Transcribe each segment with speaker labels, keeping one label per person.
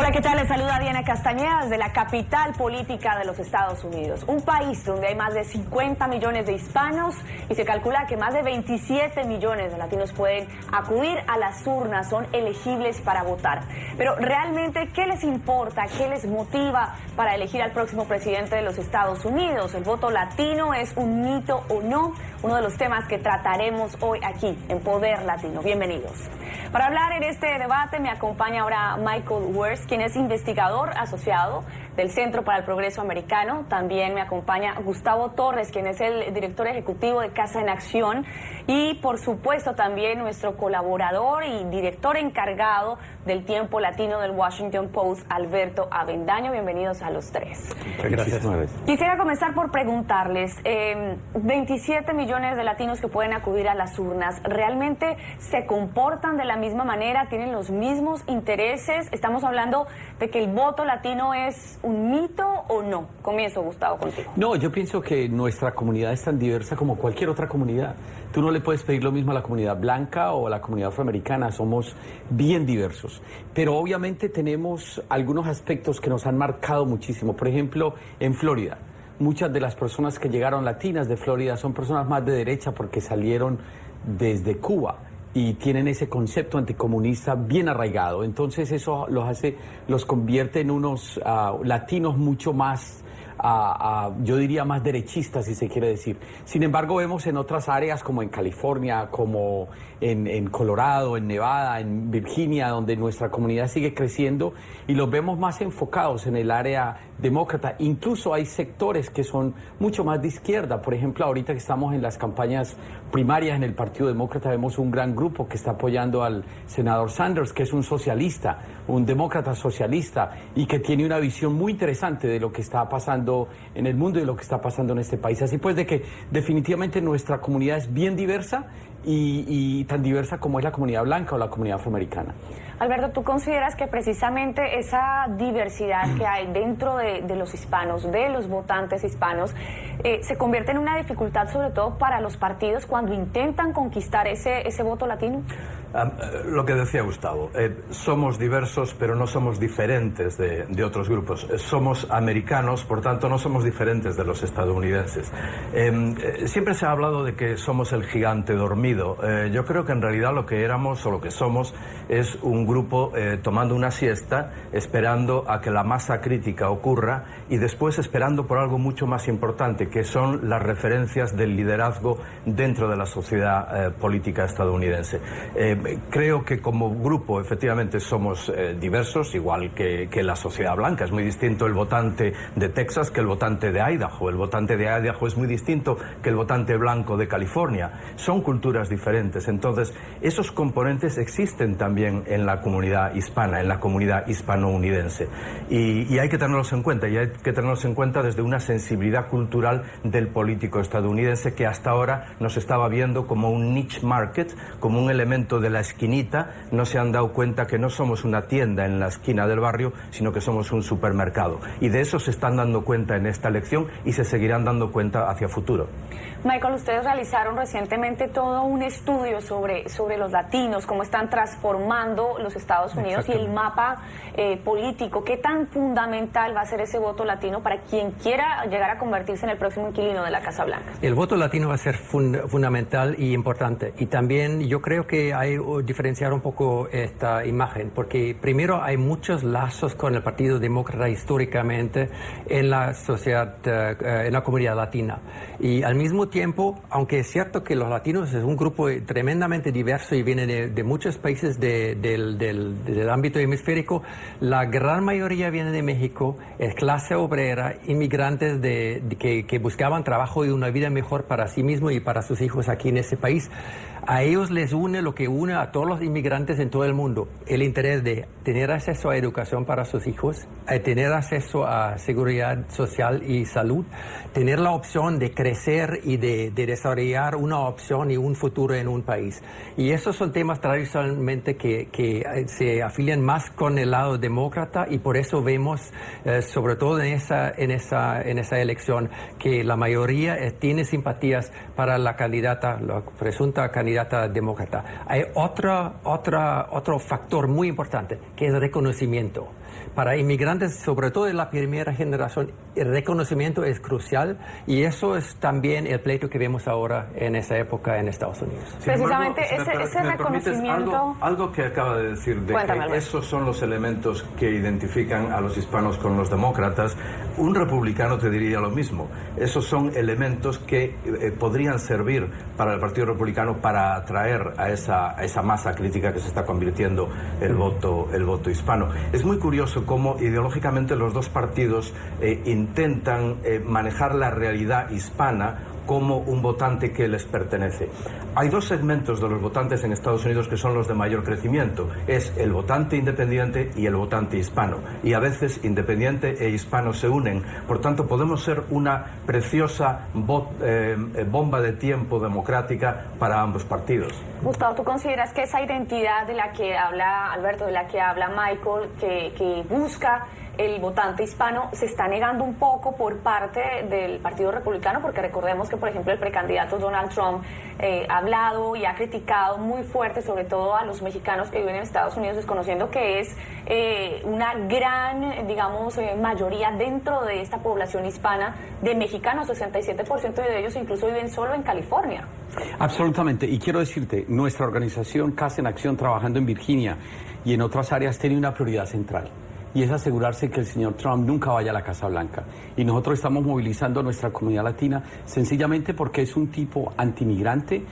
Speaker 1: Hola, ¿qué tal? Les saluda Diana Castañeda desde la capital política de los Estados Unidos. Un país donde hay más de 50 millones de hispanos y se calcula que más de 27 millones de latinos pueden acudir a las urnas, son elegibles para votar. Pero realmente, ¿qué les importa? ¿Qué les motiva para elegir al próximo presidente de los Estados Unidos? ¿El voto latino es un mito o no? Uno de los temas que trataremos hoy aquí en Poder Latino. Bienvenidos. Para hablar en este debate me acompaña ahora Michael Wurst, quien es investigador asociado del Centro para el Progreso Americano. También me acompaña Gustavo Torres, quien es el director ejecutivo de Casa en Acción. Y por supuesto también nuestro colaborador y director encargado del Tiempo Latino del Washington Post, Alberto Avendaño. Bienvenidos a los tres.
Speaker 2: Gracias.
Speaker 1: Quisiera comenzar por preguntarles, 27 millones de latinos que pueden acudir a las urnas, ¿realmente se comportan de la misma manera? ¿Tienen los mismos intereses? ¿Estamos hablando de que el voto latino es un mito o no? Comienzo, Gustavo, contigo.
Speaker 2: No, yo pienso que nuestra comunidad es tan diversa como cualquier otra comunidad. Tú no le puedes pedir lo mismo a la comunidad blanca o a la comunidad afroamericana, somos bien diversos. Pero obviamente tenemos algunos aspectos que nos han marcado muchísimo. Por ejemplo, en Florida, muchas de las personas que llegaron latinas de Florida son personas más de derecha porque salieron desde Cuba y tienen ese concepto anticomunista bien arraigado. Entonces eso los convierte en unos latinos mucho más, yo diría más derechistas, si se quiere decir. Sin embargo, vemos en otras áreas como en California, como en Colorado, en Nevada, en Virginia, donde nuestra comunidad sigue creciendo y los vemos más enfocados en el área demócrata. Incluso hay sectores que son mucho más de izquierda. Por ejemplo, ahorita que estamos en las campañas primarias en el Partido Demócrata, vemos un gran grupo que está apoyando al senador Sanders, que es un socialista, un demócrata socialista, y que tiene una visión muy interesante de lo que está pasando en el mundo y lo que está pasando en este país. Así pues, de que definitivamente nuestra comunidad es bien diversa y tan diversa como es la comunidad blanca o la comunidad afroamericana.
Speaker 1: Alberto, ¿tú consideras que precisamente esa diversidad que hay dentro de los hispanos, de los votantes hispanos, se convierte en una dificultad sobre todo para los partidos cuando intentan conquistar ese voto latino?
Speaker 3: Lo que decía Gustavo, somos diversos pero no somos diferentes de otros grupos. Somos americanos, por tanto no somos diferentes de los estadounidenses. Siempre se ha hablado de que somos el gigante dormido. Yo creo que en realidad lo que éramos o lo que somos es un grupo tomando una siesta, esperando a que la masa crítica ocurra y después esperando por algo mucho más importante, que son las referencias del liderazgo dentro de la sociedad política estadounidense. Creo que como grupo efectivamente somos diversos, igual que la sociedad blanca. Es muy distinto el votante de Texas que el votante de Idaho. El votante de Idaho es muy distinto que el votante blanco de California. Son culturas diferentes. Entonces, esos componentes existen también en la comunidad hispana, en la comunidad hispanounidense. Y hay que tenerlos en cuenta. Y hay que tenerlos en cuenta desde una sensibilidad cultural del político estadounidense que hasta ahora nos estaba viendo como un niche market, como un elemento de la esquinita. No se han dado cuenta que no somos una tienda en la esquina del barrio, sino que somos un supermercado. Y de eso se están dando cuenta en esta elección y se seguirán dando cuenta hacia futuro.
Speaker 1: Michael, ustedes realizaron recientemente todo un estudio sobre los latinos, cómo están transformando los Estados Unidos y el mapa político. ¿Qué tan fundamental va a ser ese voto latino para quien quiera llegar a convertirse en el próximo inquilino de la Casa Blanca?
Speaker 4: El voto latino va a ser fundamental y importante. Y también yo creo que hay que diferenciar un poco esta imagen, porque primero hay muchos lazos con el Partido Demócrata históricamente en la sociedad, en la comunidad latina. Y al mismo tiempo, aunque es cierto que los latinos es un grupo tremendamente diverso y viene de muchos países del ámbito hemisférico, la gran mayoría viene de México, es clase obrera, inmigrantes que buscaban trabajo y una vida mejor para sí mismos y para sus hijos aquí en ese país. A ellos les une lo que une a todos los inmigrantes en todo el mundo, el interés de tener acceso a educación para sus hijos, tener acceso a seguridad social y salud, tener la opción de crecer y de desarrollar una opción y un futuro en un país. Y esos son temas tradicionalmente que se afilian más con el lado demócrata y por eso vemos, sobre todo en esa elección, que la mayoría tiene simpatías para la candidata, la presunta candidata candidata demócrata. Hay otro factor muy importante, que es el reconocimiento. Para inmigrantes, sobre todo de la primera generación, el reconocimiento es crucial y eso es también el pleito que vemos ahora en esa época en Estados Unidos.
Speaker 1: Precisamente ese reconocimiento...
Speaker 3: Algo que acaba de decir, de que esos son los elementos que identifican a los hispanos con los demócratas, un republicano te diría lo mismo. Esos son elementos que podrían servir para el Partido Republicano para atraer a esa masa crítica que se está convirtiendo el voto hispano. Es muy curioso cómo ideológicamente los dos partidos intentan manejar la realidad hispana como un votante que les pertenece. Hay dos segmentos de los votantes en Estados Unidos que son los de mayor crecimiento. Es el votante independiente y el votante hispano. Y a veces independiente e hispano se unen. Por tanto, podemos ser una preciosa bomba de tiempo democrática para ambos partidos.
Speaker 1: Gustavo, ¿tú consideras que esa identidad de la que habla Alberto, de la que habla Michael, que busca el votante hispano, se está negando un poco por parte del Partido Republicano? Porque recordemos que, por ejemplo, el precandidato Donald Trump ha hablado y ha criticado muy fuerte, sobre todo a los mexicanos que viven en Estados Unidos, desconociendo que es una gran, digamos, mayoría dentro de esta población hispana de mexicanos, 67% de ellos incluso viven solo en California.
Speaker 2: Absolutamente, y quiero decirte, nuestra organización Casa en Acción, trabajando en Virginia y en otras áreas, tiene una prioridad central. Y es asegurarse que el señor Trump nunca vaya a la Casa Blanca. Y nosotros estamos movilizando a nuestra comunidad latina sencillamente porque es un tipo antimigrante.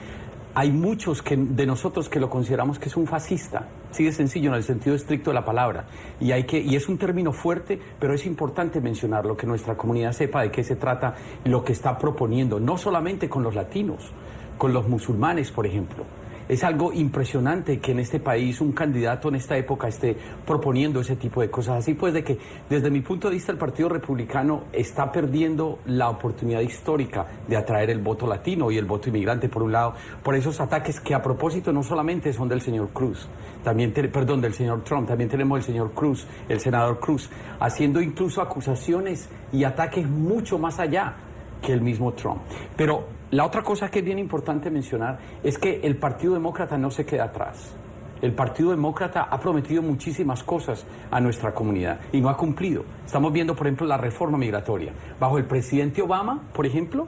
Speaker 2: Hay muchos de nosotros que lo consideramos que es un fascista. Sí, es sencillo en el sentido estricto de la palabra. Y es un término fuerte, pero es importante mencionarlo, que nuestra comunidad sepa de qué se trata lo que está proponiendo, no solamente con los latinos, con los musulmanes, por ejemplo. Es algo impresionante que en este país un candidato en esta época esté proponiendo ese tipo de cosas. Así pues, de que desde mi punto de vista el Partido Republicano está perdiendo la oportunidad histórica de atraer el voto latino y el voto inmigrante, por un lado, por esos ataques que a propósito no solamente son del señor Cruz, del señor Trump, también tenemos el señor Cruz, el senador Cruz, haciendo incluso acusaciones y ataques mucho más allá que el mismo Trump. Pero la otra cosa que es bien importante mencionar es que el Partido Demócrata no se queda atrás. El Partido Demócrata ha prometido muchísimas cosas a nuestra comunidad y no ha cumplido. Estamos viendo, por ejemplo, la reforma migratoria. Bajo el presidente Obama, por ejemplo,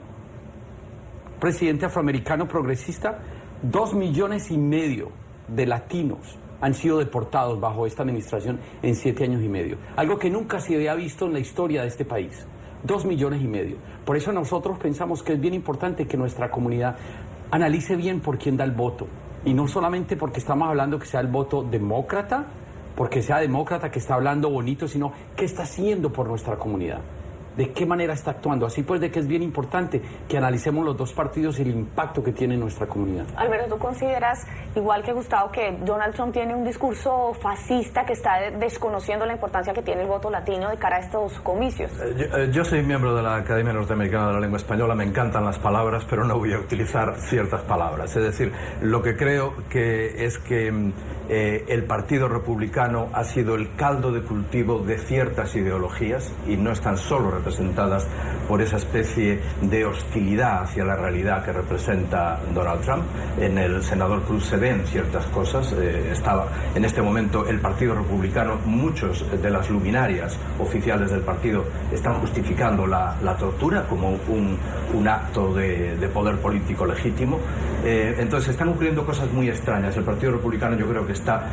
Speaker 2: presidente afroamericano progresista, 2,5 millones de latinos han sido deportados bajo esta administración en 7 años y medio. Algo que nunca se había visto en la historia de este país. 2,5 millones. Por eso nosotros pensamos que es bien importante que nuestra comunidad analice bien por quién da el voto. Y no solamente porque estamos hablando que sea el voto demócrata, porque sea demócrata que está hablando bonito, sino qué está haciendo por nuestra comunidad. De qué manera está actuando. Así pues, de que es bien importante que analicemos los dos partidos y el impacto que tiene en nuestra comunidad.
Speaker 1: Alberto, ¿tú consideras, igual que Gustavo, que Donald Trump tiene un discurso fascista que está desconociendo la importancia que tiene el voto latino de cara a estos comicios?
Speaker 3: Yo soy miembro de la Academia Norteamericana de la Lengua Española, me encantan las palabras, pero no voy a utilizar ciertas palabras. Es decir, lo que creo que es que el Partido Republicano ha sido el caldo de cultivo de ciertas ideologías y no están solo representadas por esa especie de hostilidad hacia la realidad que representa Donald Trump. En el senador Cruz se ven ciertas cosas. Estaba en este momento el Partido Republicano, muchos de las luminarias oficiales del partido están justificando la tortura como un acto de poder político legítimo. Entonces están ocurriendo cosas muy extrañas. El Partido Republicano yo creo que está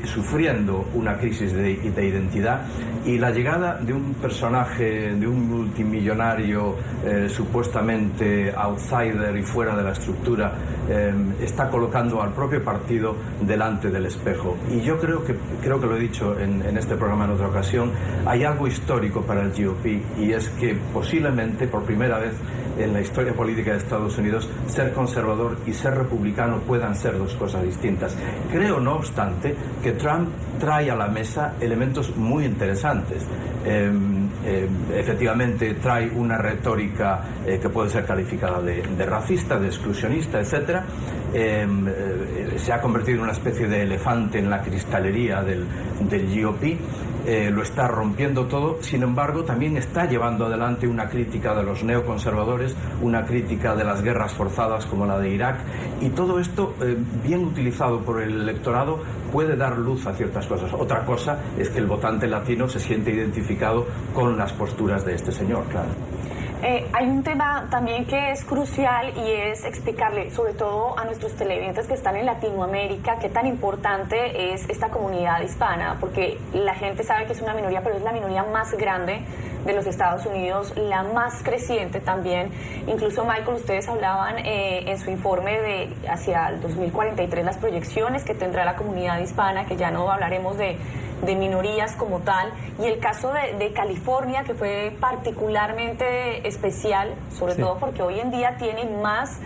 Speaker 3: sufriendo una crisis de identidad, y la llegada de un personaje, de un multimillonario supuestamente outsider y fuera de la estructura, está colocando al propio partido delante del espejo. Y yo creo que lo he dicho en este programa en otra ocasión, hay algo histórico para el GOP, y es que posiblemente por primera vez en la historia política de Estados Unidos ser conservador y ser republicano puedan ser dos cosas distintas. Creo, no obstante, que Trump trae a la mesa elementos muy interesantes. Efectivamente trae una retórica que puede ser calificada de racista, de exclusionista, etcétera. Se ha convertido en una especie de elefante en la cristalería del GOP. lo está rompiendo todo. Sin embargo, también está llevando adelante una crítica de los neoconservadores, una crítica de las guerras forzadas como la de Irak, y todo esto, bien utilizado por el electorado, puede dar luz a ciertas cosas. Otra cosa es que el votante latino se siente identificado con las posturas de este señor, claro.
Speaker 1: Hay un tema también que es crucial y es explicarle, sobre todo a nuestros televidentes que están en Latinoamérica, qué tan importante es esta comunidad hispana, porque la gente sabe que es una minoría, pero es la minoría más grande de los Estados Unidos, la más creciente también. Incluso, Michael, ustedes hablaban en su informe de hacia el 2043 las proyecciones que tendrá la comunidad hispana, que ya no hablaremos de minorías como tal, y el caso de California, que fue particularmente especial, sobre todo porque hoy en día tienen más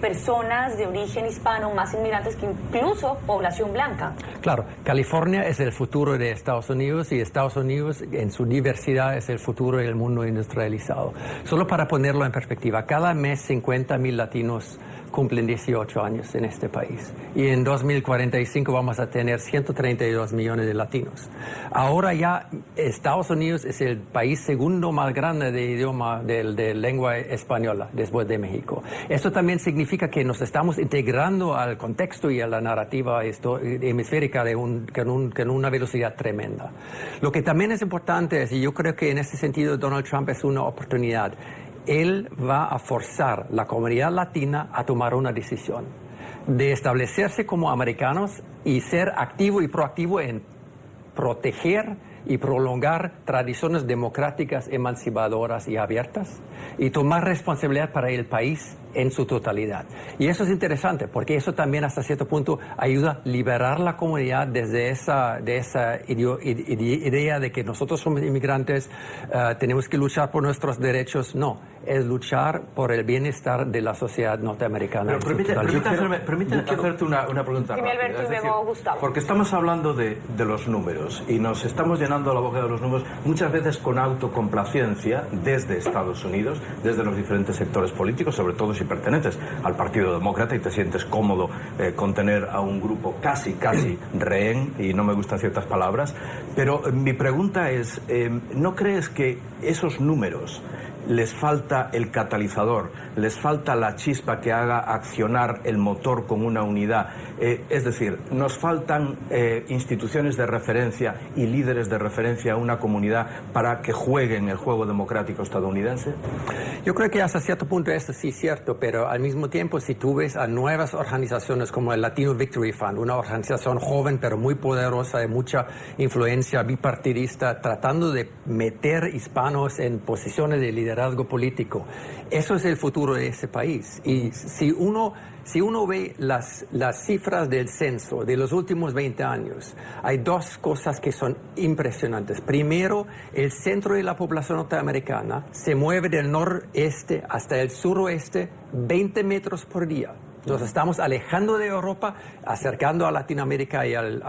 Speaker 1: personas de origen hispano, más inmigrantes que incluso población blanca.
Speaker 4: Claro, California es el futuro de Estados Unidos y Estados Unidos en su diversidad es el futuro del mundo industrializado. Solo para ponerlo en perspectiva, cada mes 50,000 latinos cumplen 18 años en este país. Y en 2045 vamos a tener 132 millones de latinos. Ahora ya Estados Unidos es el país segundo más grande de idioma de lengua española después de México. Esto también significa que nos estamos integrando al contexto y a la narrativa hemisférica con una velocidad tremenda. Lo que también es importante es, y yo creo que en ese sentido Donald Trump es una oportunidad, él va a forzar la comunidad latina a tomar una decisión de establecerse como americanos y ser activo y proactivo en proteger y prolongar tradiciones democráticas, emancipadoras y abiertas, y tomar responsabilidad para el país en su totalidad. Y eso es interesante, porque eso también hasta cierto punto ayuda a liberar la comunidad desde esa idea de que nosotros somos inmigrantes, tenemos que luchar por nuestros derechos. No, es luchar por el bienestar de la sociedad norteamericana.
Speaker 3: Pero permíteme hacerte una pregunta rápida.
Speaker 1: Alberto, y luego Gustavo.
Speaker 3: Porque estamos hablando de los números y nos estamos llenando la boca de los números muchas veces con autocomplacencia desde Estados Unidos, desde los diferentes sectores políticos, sobre todo si perteneces al Partido Demócrata y te sientes cómodo con tener a un grupo casi rehén, y no me gustan ciertas palabras, pero mi pregunta es, ¿no crees que esos números les falta el catalizador, les falta la chispa que haga accionar el motor con una unidad? Es decir, nos faltan instituciones de referencia y líderes de referencia a una comunidad para que jueguen el juego democrático estadounidense.
Speaker 4: Yo creo que hasta cierto punto esto sí es cierto, pero al mismo tiempo si tú ves a nuevas organizaciones como el Latino Victory Fund, una organización joven pero muy poderosa, de mucha influencia bipartidista, tratando de meter hispanos en posiciones de liderazgo político, eso es el futuro de ese país. Y si uno ve las cifras del censo de los últimos 20 años, hay dos cosas que son impresionantes. Primero, el centro de la población norteamericana se mueve del noreste hasta el suroeste 20 metros por día. Nos estamos alejando de Europa, acercando a Latinoamérica y al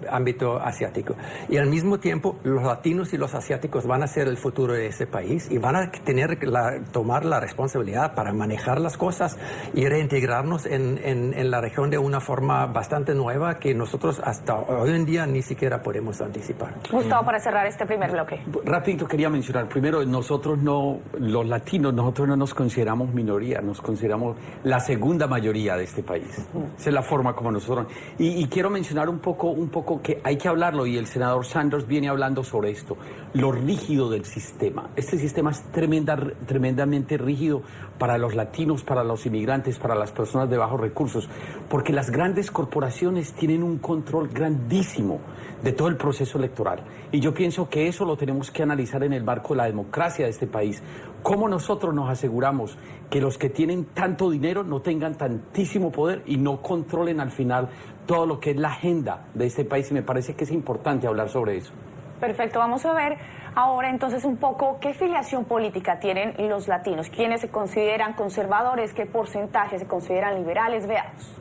Speaker 4: ámbito asiático. Y al mismo tiempo, los latinos y los asiáticos van a ser el futuro de ese país y van a tener que tomar la responsabilidad para manejar las cosas y reintegrarnos en la región de una forma bastante nueva que nosotros hasta hoy en día ni siquiera podemos anticipar.
Speaker 1: Gustavo, para cerrar este primer bloque.
Speaker 2: Rapidito quería mencionar, primero, los latinos, nosotros no nos consideramos minoría, nos consideramos la segunda mayoría de este país. Esa es la forma como nosotros... Y quiero mencionar un poco que hay que hablarlo, y el senador Sanders viene hablando sobre esto, lo rígido del sistema. Este sistema es tremendamente rígido para los latinos, para los inmigrantes, para las personas de bajos recursos, porque las grandes corporaciones tienen un control grandísimo de todo el proceso electoral. Y yo pienso que eso lo tenemos que analizar en el marco de la democracia de este país. ¿Cómo nosotros nos aseguramos que los que tienen tanto dinero no tengan tantísimo poder y no controlen al final todo lo que es la agenda de este país? Y me parece que es importante hablar sobre eso.
Speaker 1: Perfecto, vamos a ver ahora entonces un poco qué filiación política tienen los latinos, quiénes se consideran conservadores, qué porcentaje se consideran liberales. Veamos.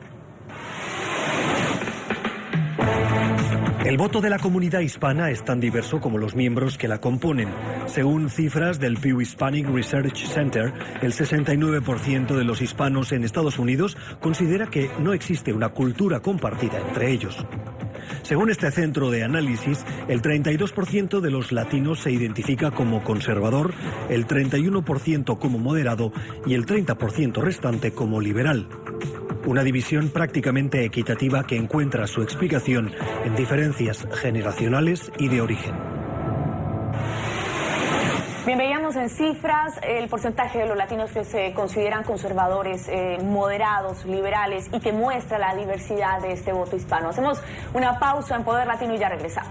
Speaker 5: El voto de la comunidad hispana es tan diverso como los miembros que la componen. Según cifras del Pew Hispanic Research Center, el 69% de los hispanos en Estados Unidos considera que no existe una cultura compartida entre ellos. Según este centro de análisis, el 32% de los latinos se identifica como conservador, el 31% como moderado y el 30% restante como liberal. Una división prácticamente equitativa que encuentra su explicación en diferencias generacionales y de origen.
Speaker 1: Bien, veíamos en cifras el porcentaje de los latinos que se consideran conservadores, moderados, liberales y que muestra la diversidad de este voto hispano. Hacemos una pausa en Poder Latino y ya regresamos.